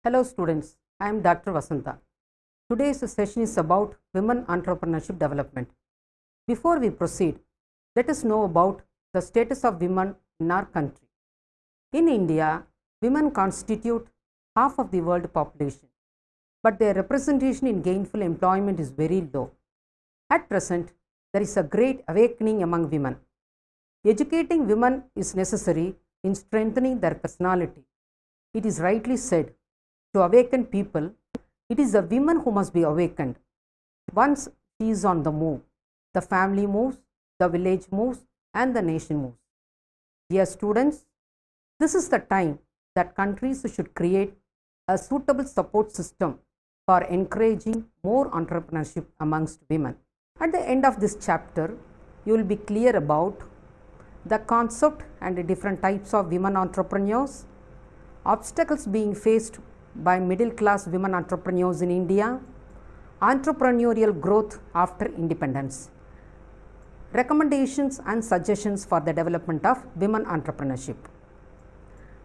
Hello students, I am Dr. Vasantha. Today's session is about women entrepreneurship development. Before we proceed, let us know about the status of women in our country. In India, women constitute half of the world population, but their representation in gainful employment is very low. At present, there is a great awakening among women. Educating women is necessary in strengthening their personality. It is rightly said, to awaken people, it is the women who must be awakened. Once she is on the move, the family moves, the village moves, and the nation moves. Dear students, this is the time that countries should create a suitable support system for encouraging more entrepreneurship amongst women. At the end of this chapter, you will be clear about the concept and the different types of women entrepreneurs, obstacles being faced by middle class women entrepreneurs in India, entrepreneurial growth after independence, recommendations and suggestions for the development of women entrepreneurship.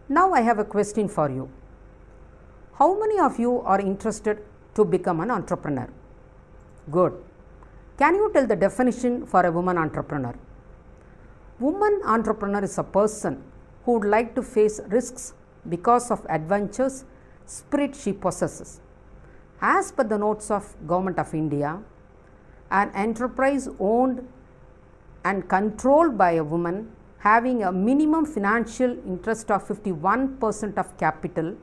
Now I have a question for you. How many of you are interested to become an entrepreneur? Good. Can you tell the definition for a woman entrepreneur? Woman entrepreneur is a person who would like to face risks because of adventures spirit she possesses. As per the notes of Government of India, an enterprise owned and controlled by a woman having a minimum financial interest of 51% of capital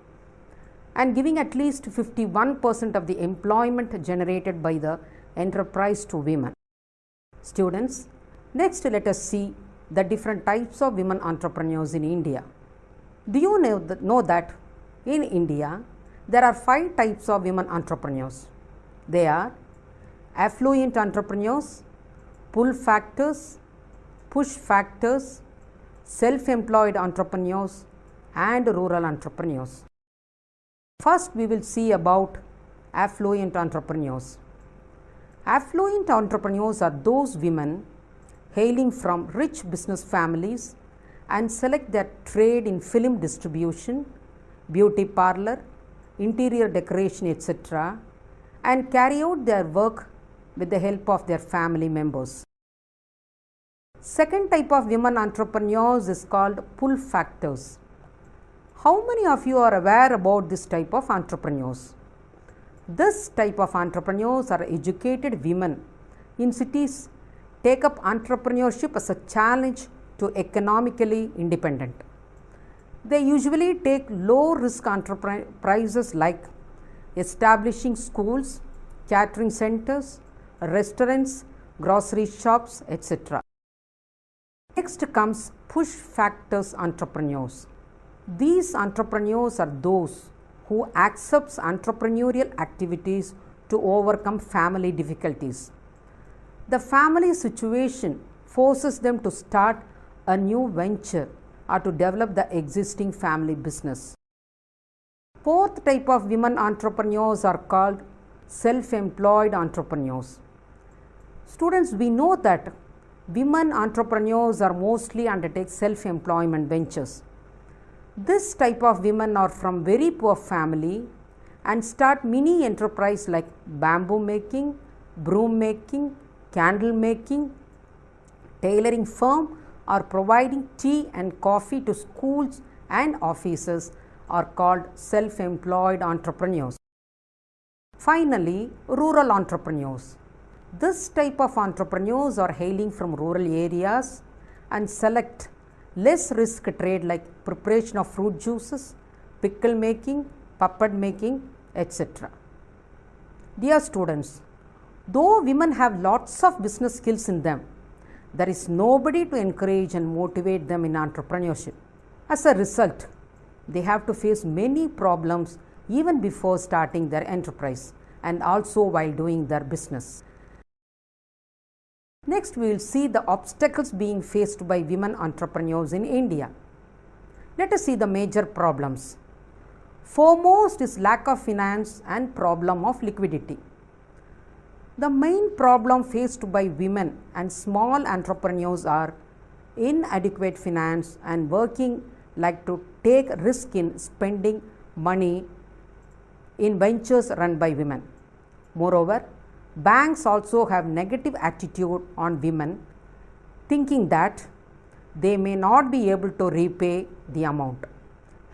and giving at least 51% of the employment generated by the enterprise to women. Students, next let us see the different types of women entrepreneurs in India. Do you know that in India, there are 5 types of women entrepreneurs. They are affluent entrepreneurs, pull factors, push factors, self-employed entrepreneurs, and rural entrepreneurs. First, we will see about affluent entrepreneurs. Affluent entrepreneurs are those women hailing from rich business families and select their trade in film distribution, beauty parlor, interior decoration, etc., and carry out their work with the help of their family members. Second type of women entrepreneurs is called pull factors. How many of you are aware about this type of entrepreneurs? This type of entrepreneurs are educated women in cities take up entrepreneurship as a challenge to economically independent. They usually take low risk enterprises like establishing schools, catering centers, restaurants, grocery shops, etc. Next comes push factors entrepreneurs. These entrepreneurs are those who accept entrepreneurial activities to overcome family difficulties. The family situation forces them to start a new venture or to develop the existing family business. Fourth type of women entrepreneurs are called self-employed entrepreneurs. Students, we know that women entrepreneurs are mostly undertake self-employment ventures. This type of women are from very poor family and start mini enterprise like bamboo making, broom making, candle making, tailoring firm, or providing tea and coffee to schools and offices are called self-employed entrepreneurs. Finally, rural entrepreneurs. This type of entrepreneurs are hailing from rural areas and select less risk trade like preparation of fruit juices, pickle making, puppet making, etc. Dear students, though women have lots of business skills in them, there is nobody to encourage and motivate them in entrepreneurship. As a result, they have to face many problems even before starting their enterprise and also while doing their business. Next, we will see the obstacles being faced by women entrepreneurs in India. Let us see the major problems. Foremost is lack of finance and problem of liquidity. The main problem faced by women and small entrepreneurs are inadequate finance and working like to take risk in spending money in ventures run by women. Moreover, banks also have negative attitude on women, thinking that they may not be able to repay the amount.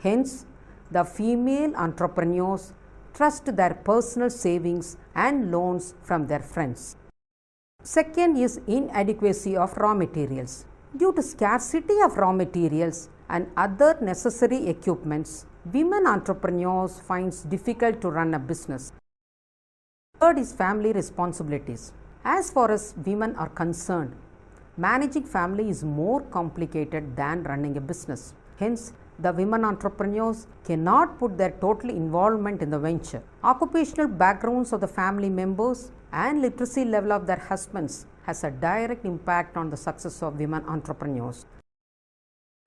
Hence, the female entrepreneurs trust their personal savings and loans from their friends. Second is inadequacy of raw materials. Due to scarcity of raw materials and other necessary equipments, women entrepreneurs find it difficult to run a business. Third is family responsibilities. As far as women are concerned, managing family is more complicated than running a business. Hence, the women entrepreneurs cannot put their total involvement in the venture. Occupational backgrounds of the family members and literacy level of their husbands has a direct impact on the success of women entrepreneurs.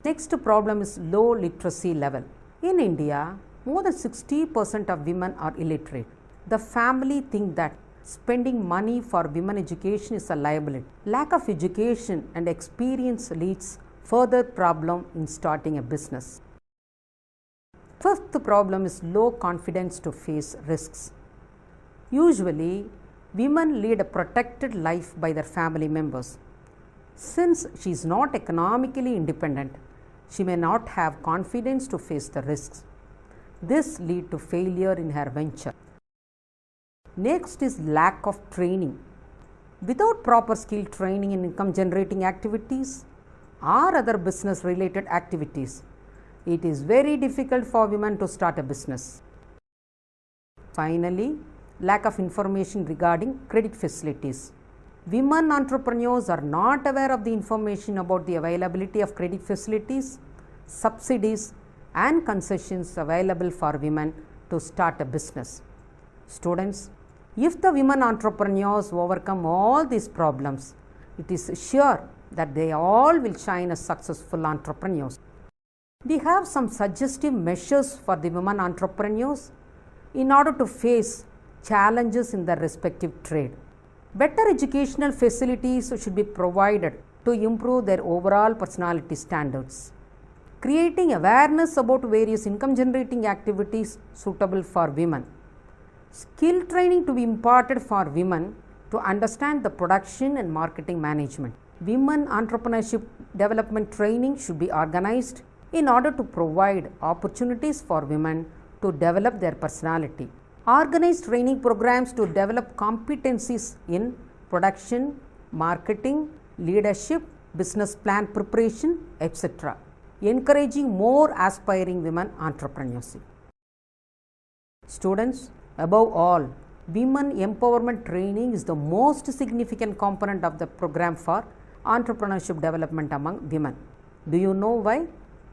Next problem is low literacy level. In India, more than 60% of women are illiterate. The family think that spending money for women education is a liability. Lack of education and experience leads further problem in starting a business. Fifth problem is low confidence to face risks. Usually, women lead a protected life by their family members. Since she is not economically independent, she may not have confidence to face the risks. This leads to failure in her venture. Next is lack of training. Without proper skill training in income generating activities or other business related activities, it is very difficult for women to start a business. Finally, lack of information regarding credit facilities. Women entrepreneurs are not aware of the information about the availability of credit facilities, subsidies and concessions available for women to start a business. Students, if the women entrepreneurs overcome all these problems, it is sure that they all will shine as successful entrepreneurs. We have some suggestive measures for the women entrepreneurs in order to face challenges in their respective trade. Better educational facilities should be provided to improve their overall personality standards. Creating awareness about various income generating activities suitable for women. Skill training to be imparted for women to understand the production and marketing management. Women entrepreneurship development training should be organized in order to provide opportunities for women to develop their personality. Organize training programs to develop competencies in production, marketing, leadership, business plan preparation, etc., encouraging more aspiring women entrepreneurship. Students, above all, women empowerment training is the most significant component of the program for entrepreneurship development among women. Do you know why?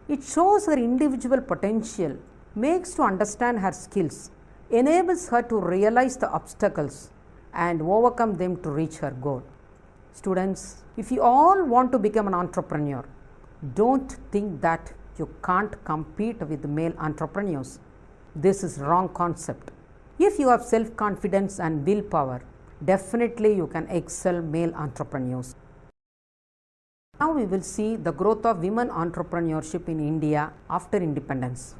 It shows her individual potential, makes to understand her skills, enables her to realize the obstacles and overcome them to reach her goal. Students, if you all want to become an entrepreneur, don't think that you can't compete with male entrepreneurs. This is wrong concept. If you have self-confidence and willpower, definitely you can excel male entrepreneurs. Now we will see the growth of women entrepreneurship in India after independence.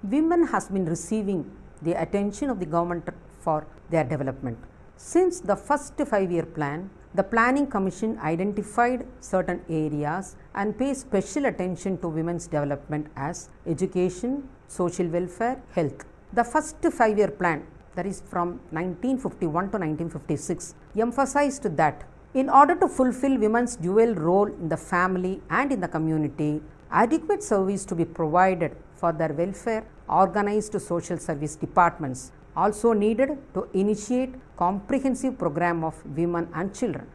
Women has been receiving the attention of the government for their development. Since the first 5-year plan, the Planning Commission identified certain areas and pays special attention to women's development as education, social welfare, health. The first 5-year plan, that is from 1951 to 1956, emphasized that in order to fulfill women's dual role in the family and in the community, adequate service to be provided for their welfare, organized social service departments also needed to initiate comprehensive program of women and children.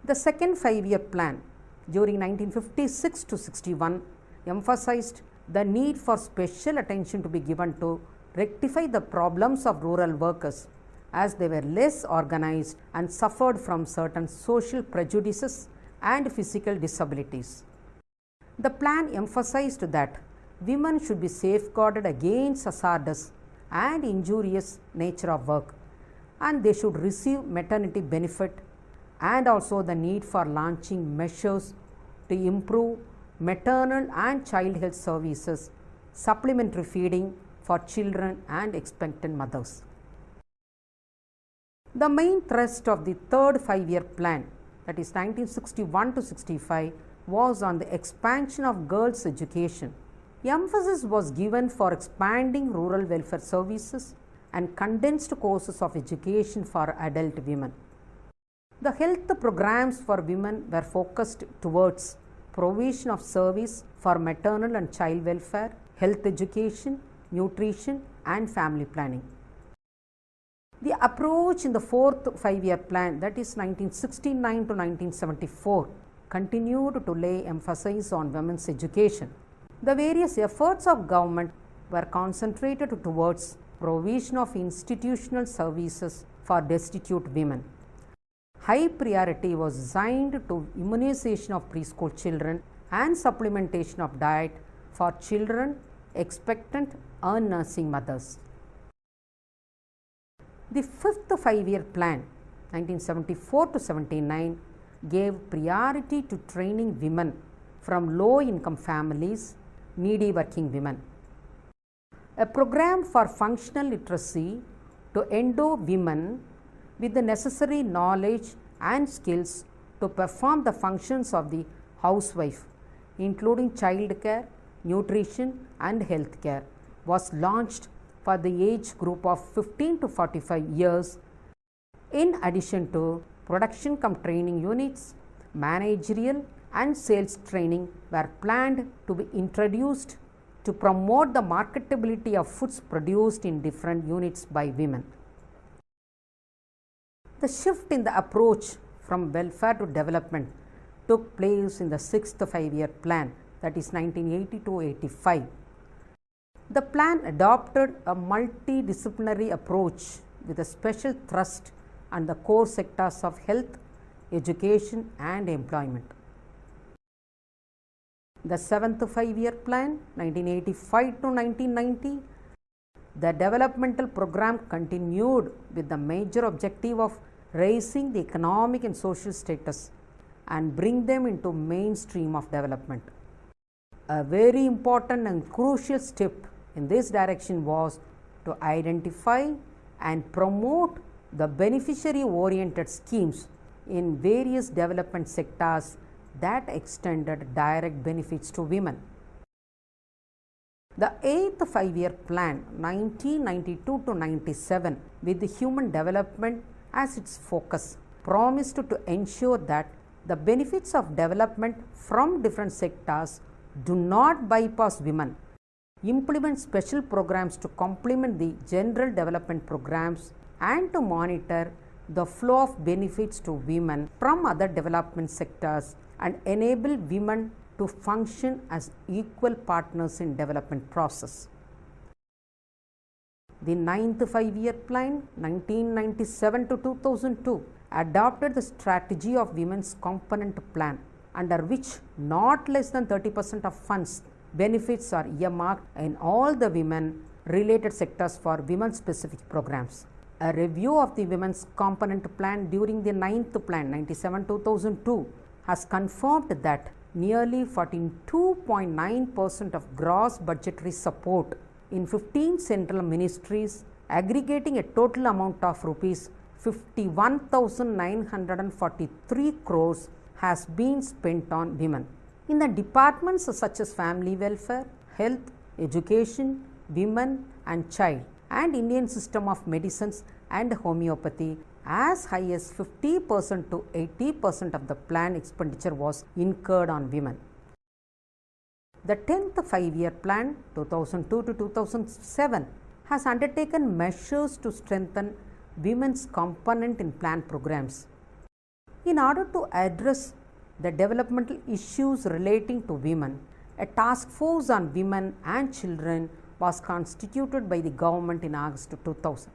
The second 5-year plan during 1956 to 61 emphasized the need for special attention to be given to rectify the problems of rural workers as they were less organized and suffered from certain social prejudices and physical disabilities. The plan emphasized that women should be safeguarded against hazardous and injurious nature of work, and they should receive maternity benefit, and also the need for launching measures to improve maternal and child health services, supplementary feeding for children and expectant mothers. The main thrust of the third 5-year plan, that is 1961 to 65, was on the expansion of girls' education. Emphasis was given for expanding rural welfare services and condensed courses of education for adult women. The health programs for women were focused towards provision of service for maternal and child welfare, health education, nutrition, and family planning. The approach in the fourth 5-year plan, that is 1969 to 1974, continued to lay emphasis on women's education. The various efforts of government were concentrated towards provision of institutional services for destitute women. High priority was assigned to immunization of preschool children and supplementation of diet for children, expectant and nursing mothers. The fifth 5-year plan, 1974 to 79, gave priority to training women from low-income families, needy working women. A program for functional literacy to endow women with the necessary knowledge and skills to perform the functions of the housewife, including child care, nutrition and health care, was launched for the age group of 15 to 45 years. In addition to production cum training units, managerial and sales training were planned to be introduced to promote the marketability of foods produced in different units by women. The shift in the approach from welfare to development took place in the sixth 5-year plan, that is 1980 to 85. The plan adopted a multidisciplinary approach with a special thrust on the core sectors of health, education and employment. The seventh 5-year plan, 1985 to 1990, the developmental program continued with the major objective of raising the economic and social status and bring them into mainstream of development. A very important and crucial step in this direction was to identify and promote the beneficiary-oriented schemes in various development sectors that extended direct benefits to women. The eighth 5-year plan, 1992 to 97, with the human development as its focus, promised to ensure that the benefits of development from different sectors do not bypass women, implement special programs to complement the general development programs, and to monitor the flow of benefits to women from other development sectors and enable women to function as equal partners in development process. The ninth 5-year plan, 1997 to 2002, adopted the strategy of women's component plan, under which not less than 30% of funds benefits are earmarked in all the women related sectors for women specific programs. A review of the women's component plan during the ninth plan, 97-2002, has confirmed that nearly 42.9% of gross budgetary support in 15 central ministries, aggregating a total amount of rupees 51,943 crores, has been spent on women. In the departments such as family welfare, health, education, women and child, and Indian system of medicines and homeopathy, as high as 50% to 80% of the plan expenditure was incurred on women. The 10th 5-year plan, 2002 to 2007, has undertaken measures to strengthen women's component in plan programs. In order to address the developmental issues relating to women, a task force on women and children was constituted by the government in August 2000.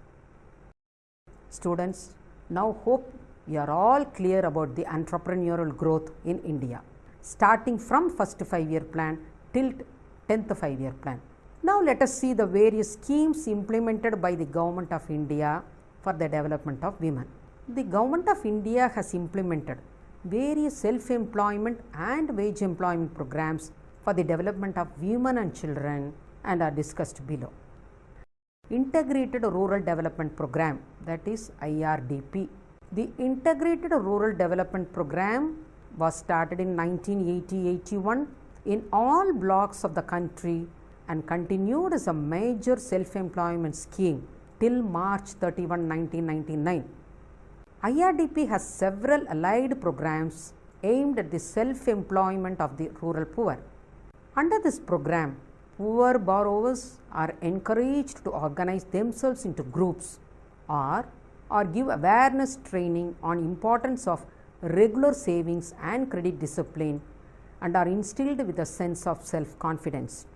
Students, now hope you are all clear about the entrepreneurial growth in India, starting from first 5-year plan till 10th 5-year plan. Now let us see the various schemes implemented by the Government of India for the development of women. The Government of India has implemented various self-employment and wage employment programs for the development of women and children and are discussed below. Integrated Rural Development Program, that is IRDP. The Integrated Rural Development Program was started in 1980-81 in all blocks of the country and continued as a major self-employment scheme till March 31, 1999. IRDP has several allied programs aimed at the self-employment of the rural poor. Under this program, poor borrowers are encouraged to organize themselves into groups or give awareness training on importance of regular savings and credit discipline and are instilled with a sense of self-confidence.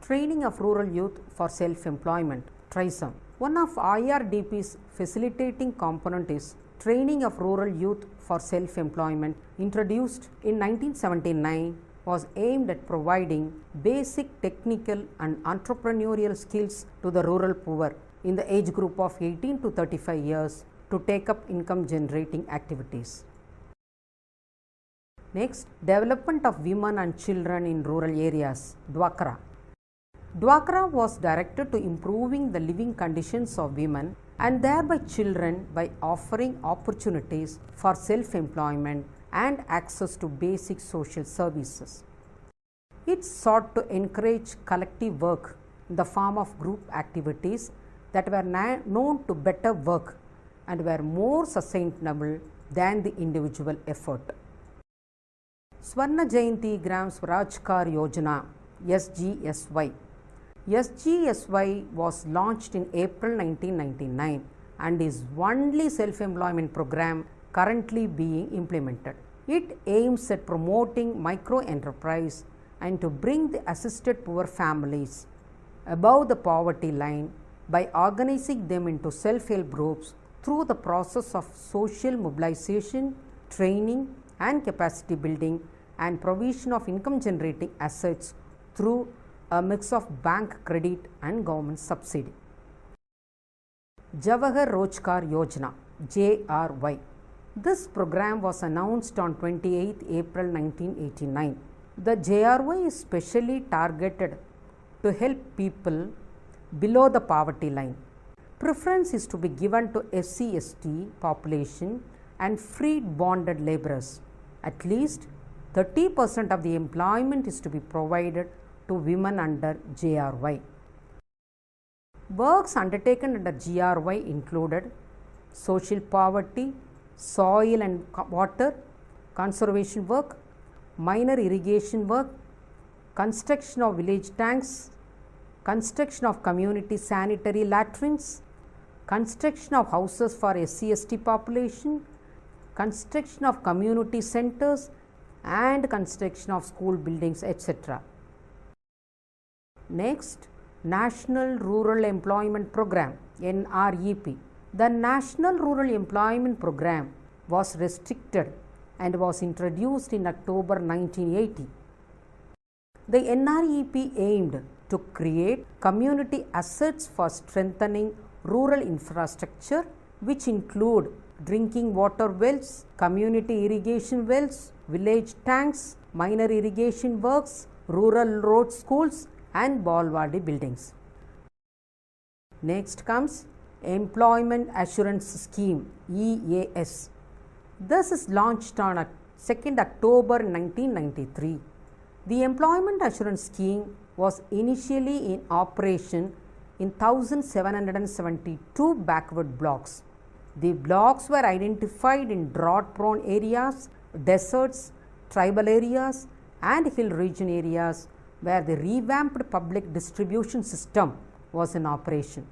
Training of rural youth for self-employment, TRYSEM. One of IRDP's facilitating component is training of rural youth for self-employment, introduced in 1979, was aimed at providing basic technical and entrepreneurial skills to the rural poor in the age group of 18 to 35 years to take up income generating activities. Next, development of women and children in rural areas, DWACRA. DWACRA was directed to improving the living conditions of women and thereby children by offering opportunities for self-employment and access to basic social services. It sought to encourage collective work in the form of group activities that were known to better work and were more sustainable than the individual effort. Swarna Jayanti Gram Rozgar Yojana, SGSY. SGSY was launched in April 1999 and is only self-employment program currently being implemented. It aims at promoting micro-enterprise and to bring the assisted poor families above the poverty line by organizing them into self-help groups through the process of social mobilization, training and capacity building and provision of income generating assets through a mix of bank credit and government subsidy. Jawahar Rozgar Yojana, JRY. This program was announced on 28 April 1989. The JRY is specially targeted to help people below the poverty line. Preference is to be given to SC/ST population and freed bonded laborers. At least 30% of the employment is to be provided to women under JRY. Works undertaken under JRY included social poverty, soil and water conservation work, minor irrigation work, construction of village tanks, construction of community sanitary latrines, construction of houses for SC/ST population, construction of community centers and construction of school buildings, etc. Next, National Rural Employment Program, NREP. The National Rural Employment Program was restricted and was introduced in October 1980. The NREP aimed to create community assets for strengthening rural infrastructure, which include drinking water wells, community irrigation wells, village tanks, minor irrigation works, rural road schools and Balwadi buildings. Next comes Employment Assurance Scheme, EAS. This is launched on 2nd October 1993. The Employment Assurance Scheme was initially in operation in 1772 backward blocks. The blocks were identified in drought-prone areas, deserts, tribal areas and hill region areas where the revamped public distribution system was in operation.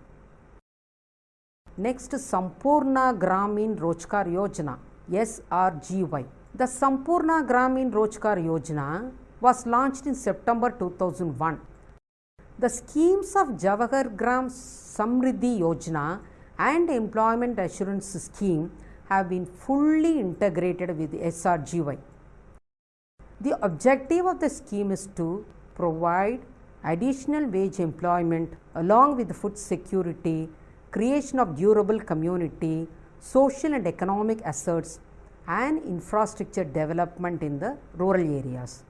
Next, Sampurna Gramin Rozgar Yojana, SRGY. The Sampurna Gramin Rozgar Yojana was launched in September 2001. The schemes of Jawahar Gram Samriddhi Yojana and Employment Assurance Scheme have been fully integrated with SRGY. The objective of the scheme is to provide additional wage employment along with food security, creation of durable community, social and economic assets and infrastructure development in the rural areas.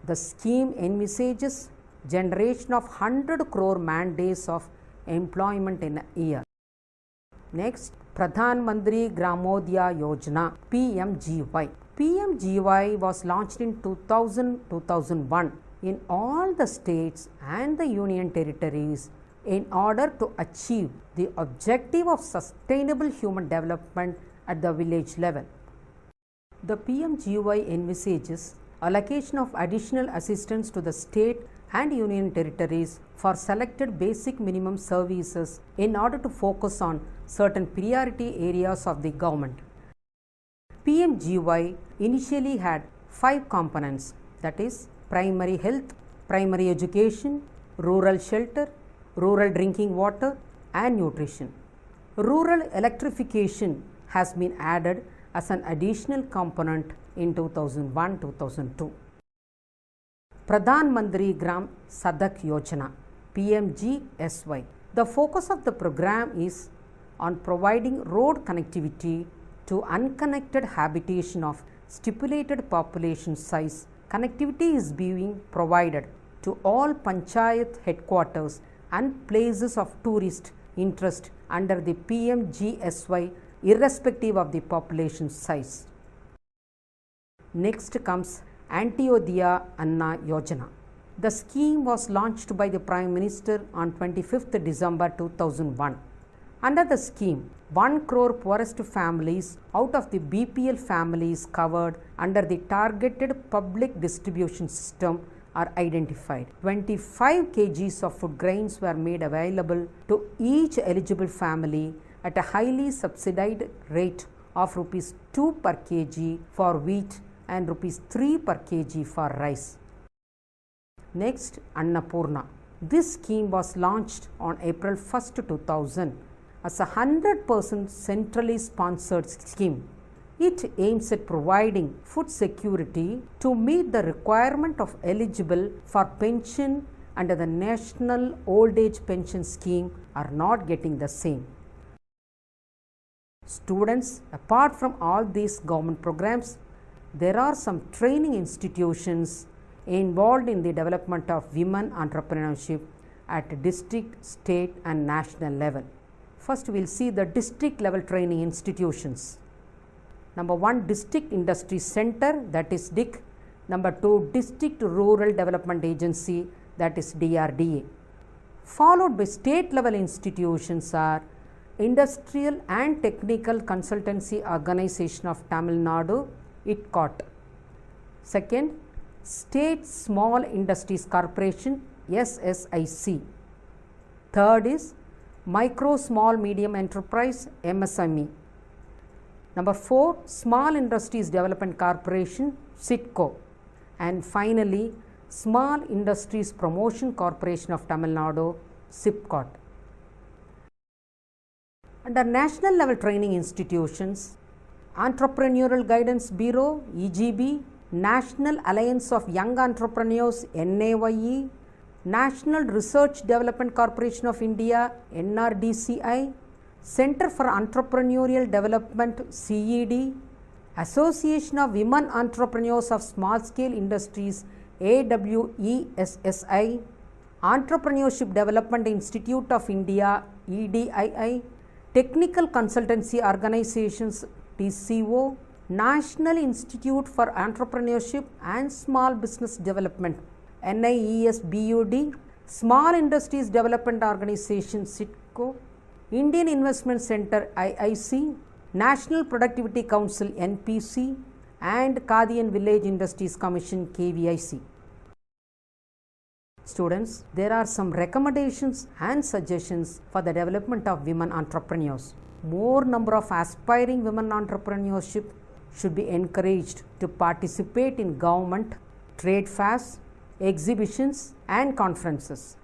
The scheme envisages generation of 100 crore man days of employment in a year. Next, Pradhan Mantri Gramodaya Yojana PMGY. PMGY was launched in 2000-2001 in all the states and the union territories in order to achieve the objective of sustainable human development at the village level. The PMGY envisages allocation of additional assistance to the state and union territories for selected basic minimum services in order to focus on certain priority areas of the government. PMGY initially had 5 components, that is primary health, primary education, rural shelter, rural drinking water and nutrition. Rural electrification has been added as an additional component in 2001-2002. Pradhan Mantri Gram Sadak Yojana PMGSY. The focus of the program is on providing road connectivity to unconnected habitation of stipulated population size. Connectivity is being provided to all panchayat headquarters and places of tourist interest under the PMGSY irrespective of the population size. Next comes Antyodaya Anna Yojana. The scheme was launched by the Prime Minister on 25th December 2001. Under the scheme, 1 crore poorest families out of the BPL families covered under the targeted public distribution system are identified. 25 kgs of food grains were made available to each eligible family at a highly subsidized rate of Rs 2 per kg for wheat and Rs 3 per kg for rice. Next, Annapurna. This scheme was launched on April 1st, 2000 as a 100% centrally sponsored scheme. It aims at providing food security to meet the requirement of eligible for pension under the National Old Age Pension Scheme are not getting the same. Students, apart from all these government programs, there are some training institutions involved in the development of women entrepreneurship at district, state and national level. First, we will see the district level training institutions. Number 1, District Industry Center, that is DIC. Number 2, District Rural Development Agency, that is DRDA. Followed by state level institutions are Industrial and Technical Consultancy Organization of Tamil Nadu, ITCOT. Second, State Small Industries Corporation, SSIC. Third is Micro Small Medium Enterprise, MSME. Number 4, Small Industries Development Corporation, SIDCO. And finally, Small Industries Promotion Corporation of Tamil Nadu, SIPCOT. Under national level training institutions, Entrepreneurial Guidance Bureau, EGB, National Alliance of Young Entrepreneurs, NAYE, National Research Development Corporation of India, NRDCI, Center for Entrepreneurial Development, CED, Association of Women Entrepreneurs of Small Scale Industries, AWESSI, Entrepreneurship Development Institute of India, EDII, Technical Consultancy Organizations, TCO, National Institute for Entrepreneurship and Small Business Development, NIESBUD, Small Industries Development Organization, SIDCO, Indian Investment Center, IIC, National Productivity Council, NPC, and Khadi and Village Industries Commission, KVIC. Students, there are some recommendations and suggestions for the development of women entrepreneurs. More number of aspiring women entrepreneurship should be encouraged to participate in government, trade fairs, exhibitions and conferences.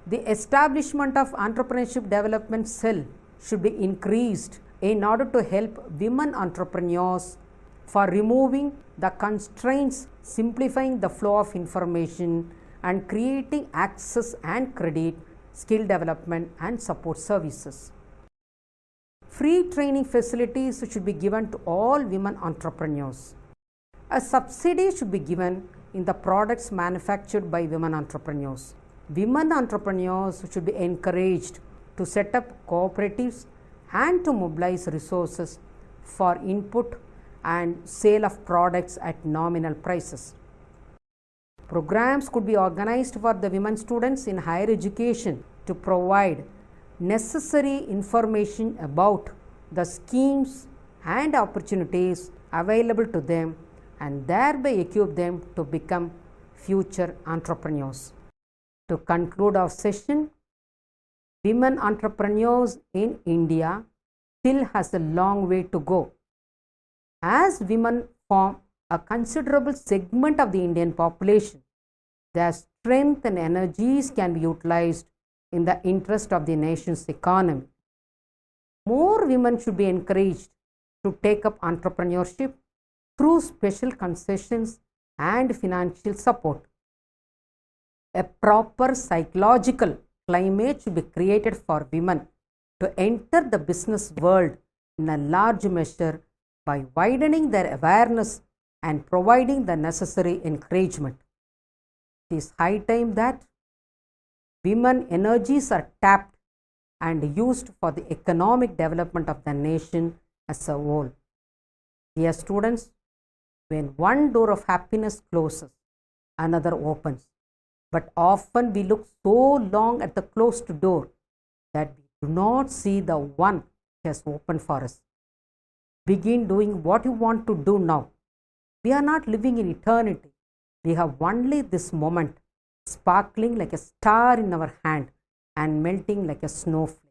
The establishment of Entrepreneurship Development Cell should be increased in order to help women entrepreneurs for removing the constraints, simplifying the flow of information and creating access and credit, skill development and support services. Free training facilities should be given to all women entrepreneurs. A subsidy should be given in the products manufactured by women entrepreneurs. Women entrepreneurs should be encouraged to set up cooperatives and to mobilize resources for input and sale of products at nominal prices. Programs could be organized for the women students in higher education to provide necessary information about the schemes and opportunities available to them and thereby equip them to become future entrepreneurs. To conclude our session, women entrepreneurs in India still has a long way to go. As women form a considerable segment of the Indian population, their strength and energies can be utilized in the interest of the nation's economy. More women should be encouraged to take up entrepreneurship through special concessions and financial support. A proper psychological climate should be created for women to enter the business world in a large measure by widening their awareness and providing the necessary encouragement. It is high time that women energies are tapped and used for the economic development of the nation as a whole. Dear students, when one door of happiness closes, another opens. But often we look so long at the closed door that we do not see the one which has opened for us. Begin doing what you want to do now. We are not living in eternity. We have only this moment, sparkling like a star in our hand and melting like a snowflake.